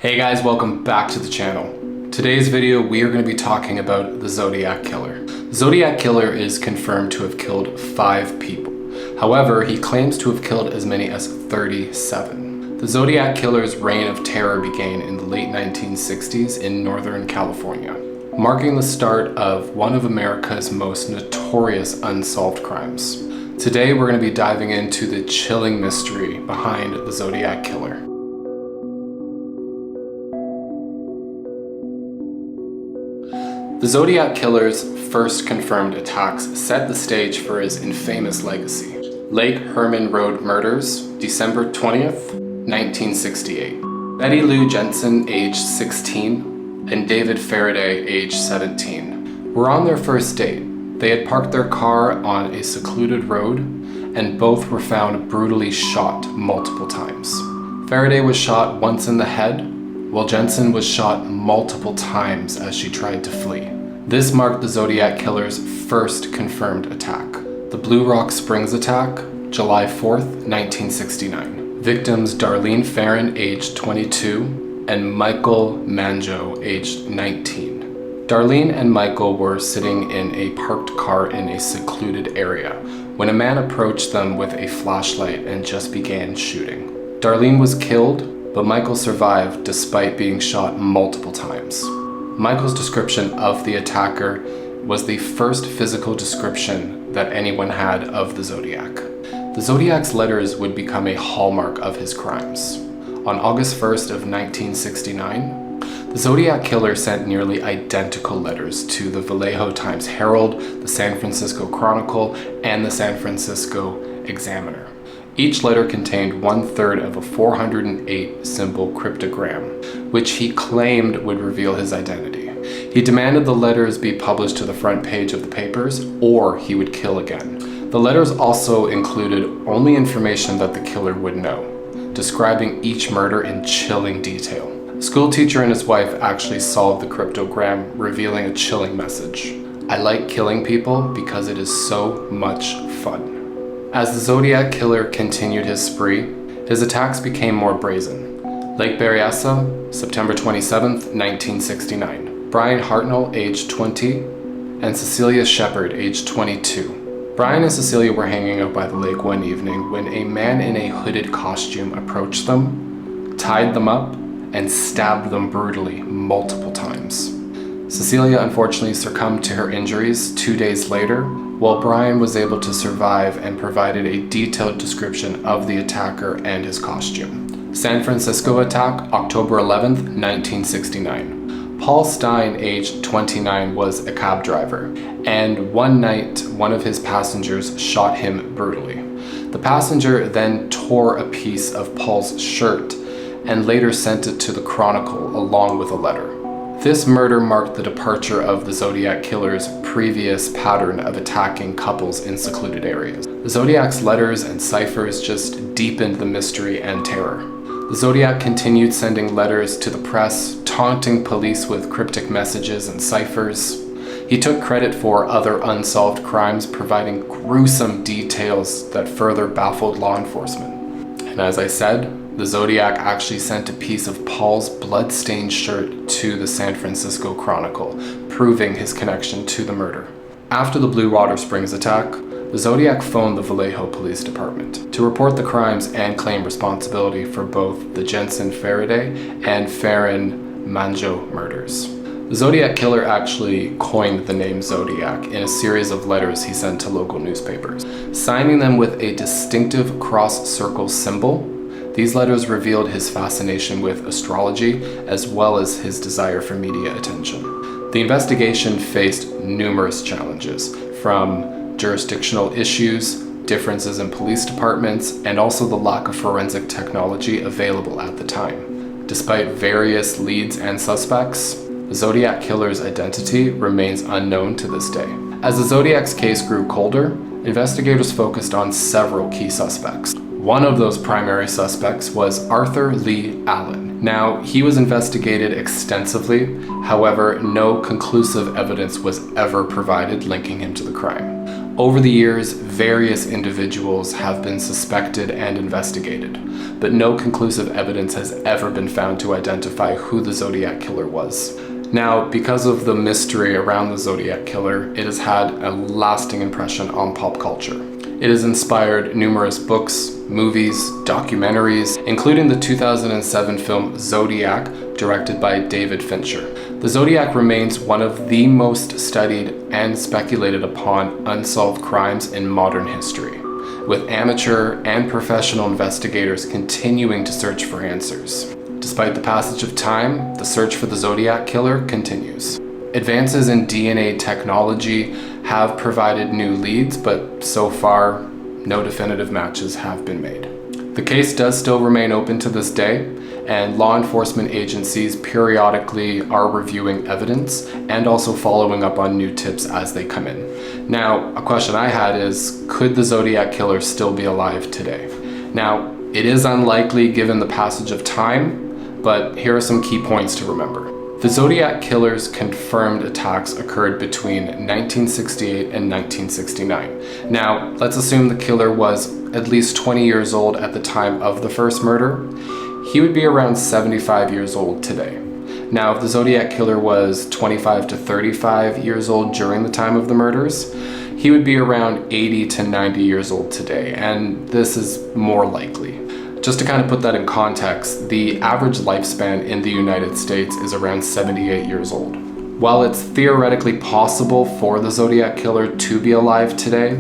Hey guys, welcome back to the channel. Today's video we are going to be talking about the Zodiac Killer. The Zodiac Killer is confirmed to have killed 5 people. However, he claims to have killed as many as 37. The Zodiac Killer's reign of terror began in the late 1960s in Northern California, marking the start of one of America's most notorious unsolved crimes. Today we're going to be diving into the chilling mystery behind the Zodiac Killer. The Zodiac Killer's first confirmed attacks set the stage for his infamous legacy. Lake Herman Road murders, December 20th, 1968. Betty Lou Jensen, age 16, and David Faraday, age 17, were on their first date. They had parked their car on a secluded road, and both were found brutally shot multiple times. Faraday was shot once in the head, while Jensen was shot multiple times as she tried to flee. This marked the Zodiac Killer's first confirmed attack. The Blue Rock Springs attack, July 4th, 1969. Victims Darlene Ferrin, aged 22, and Michael Manjo, aged 19. Darlene and Michael were sitting in a parked car in a secluded area when a man approached them with a flashlight and just began shooting. Darlene was killed, but Michael survived despite being shot multiple times. Michael's description of the attacker was the first physical description that anyone had of the Zodiac. The Zodiac's letters would become a hallmark of his crimes. On August 1st of 1969, the Zodiac Killer sent nearly identical letters to the Vallejo Times-Herald, the San Francisco Chronicle, and the San Francisco Examiner. Each letter contained 1/3 of a 408-symbol cryptogram, which he claimed would reveal his identity. He demanded the letters be published to the front page of the papers, or he would kill again. The letters also included only information that the killer would know, describing each murder in chilling detail. A school teacher and his wife actually solved the cryptogram, revealing a chilling message. "I like killing people because it is so much fun." As the Zodiac Killer continued his spree, his attacks became more brazen. Lake Berryessa, September 27th, 1969. Brian Hartnell, age 20, and Cecilia Shepard, age 22. Brian and Cecilia were hanging out by the lake one evening when a man in a hooded costume approached them, tied them up, and stabbed them brutally multiple times. Cecilia unfortunately succumbed to her injuries 2 days later, while Brian was able to survive and provided a detailed description of the attacker and his costume. San Francisco attack, October 11th, 1969. Paul Stein, age 29, was a cab driver, and one night one of his passengers shot him brutally. The passenger then tore a piece of Paul's shirt and later sent it to the Chronicle along with a letter. This murder marked the departure of the Zodiac Killer's previous pattern of attacking couples in secluded areas. The Zodiac's letters and ciphers just deepened the mystery and terror. The Zodiac continued sending letters to the press, taunting police with cryptic messages and ciphers. He took credit for other unsolved crimes, providing gruesome details that further baffled law enforcement. And as I said, the Zodiac actually sent a piece of Paul's blood-stained shirt to the San Francisco Chronicle, proving his connection to the murder. After the Blue Water Springs attack, the Zodiac phoned the Vallejo Police Department to report the crimes and claim responsibility for both the Jensen Faraday and Ferrin Manjo murders. The Zodiac Killer actually coined the name Zodiac in a series of letters he sent to local newspapers, signing them with a distinctive cross-circle symbol. These letters revealed his fascination with astrology as well as his desire for media attention. The investigation faced numerous challenges, from jurisdictional issues, differences in police departments, and also the lack of forensic technology available at the time. Despite various leads and suspects, the Zodiac Killer's identity remains unknown to this day. As the Zodiac's case grew colder, investigators focused on several key suspects. One of those primary suspects was Arthur Lee Allen. Now, he was investigated extensively, however, no conclusive evidence was ever provided linking him to the crime. Over the years, various individuals have been suspected and investigated, but no conclusive evidence has ever been found to identify who the Zodiac Killer was. Now, because of the mystery around the Zodiac Killer, it has had a lasting impression on pop culture. It has inspired numerous books, movies, documentaries, including the 2007 film Zodiac, directed by David Fincher. The Zodiac remains one of the most studied and speculated upon unsolved crimes in modern history, with amateur and professional investigators continuing to search for answers. Despite the passage of time, the search for the Zodiac Killer continues. Advances in DNA technology have provided new leads, but so far, no definitive matches have been made. The case does still remain open to this day, and law enforcement agencies periodically are reviewing evidence and also following up on new tips as they come in. Now, a question I had is, could the Zodiac Killer still be alive today? Now, it is unlikely given the passage of time, but here are some key points to remember. The Zodiac Killer's confirmed attacks occurred between 1968 and 1969. Now, let's assume the killer was at least 20 years old at the time of the first murder. He would be around 75 years old today. Now, if the Zodiac Killer was 25 to 35 years old during the time of the murders, he would be around 80 to 90 years old today, and this is more likely. Just to kind of put that in context, the average lifespan in the United States is around 78 years old. While it's theoretically possible for the Zodiac Killer to be alive today,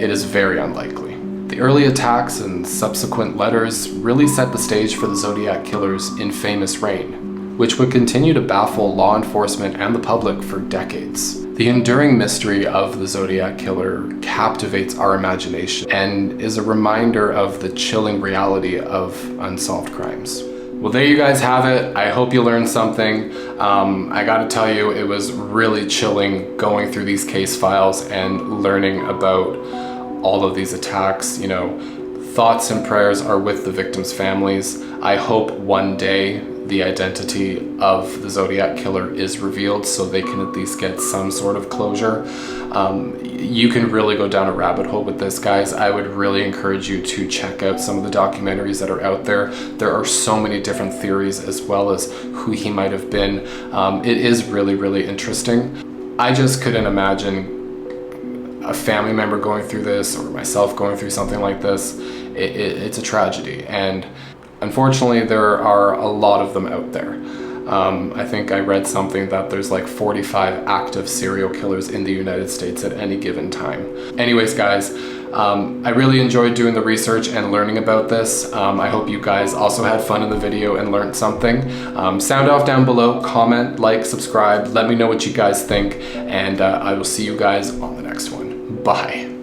it is very unlikely. The early attacks and subsequent letters really set the stage for the Zodiac Killer's infamous reign, which would continue to baffle law enforcement and the public for decades. The enduring mystery of the Zodiac Killer captivates our imagination and is a reminder of the chilling reality of unsolved crimes. Well, there you guys have it. I hope you learned something. I gotta tell you, it was really chilling going through these case files and learning about all of these attacks. You know, thoughts and prayers are with the victims' families. I hope one day the identity of the Zodiac Killer is revealed so they can at least get some sort of closure. You can really go down a rabbit hole with this, guys. I would really encourage you to check out some of the documentaries that are out there. There are so many different theories as well as who he might have been. It is really, really interesting. I just couldn't imagine a family member going through this or myself going through something like this. It's a tragedy, and unfortunately, there are a lot of them out there. I think I read something that there's like 45 active serial killers in the United States at any given time. Anyways, guys, I really enjoyed doing the research and learning about this. I hope you guys also had fun in the video and learned something. Sound off down below, comment, like, subscribe, let me know what you guys think, and I will see you guys on the next one. Bye.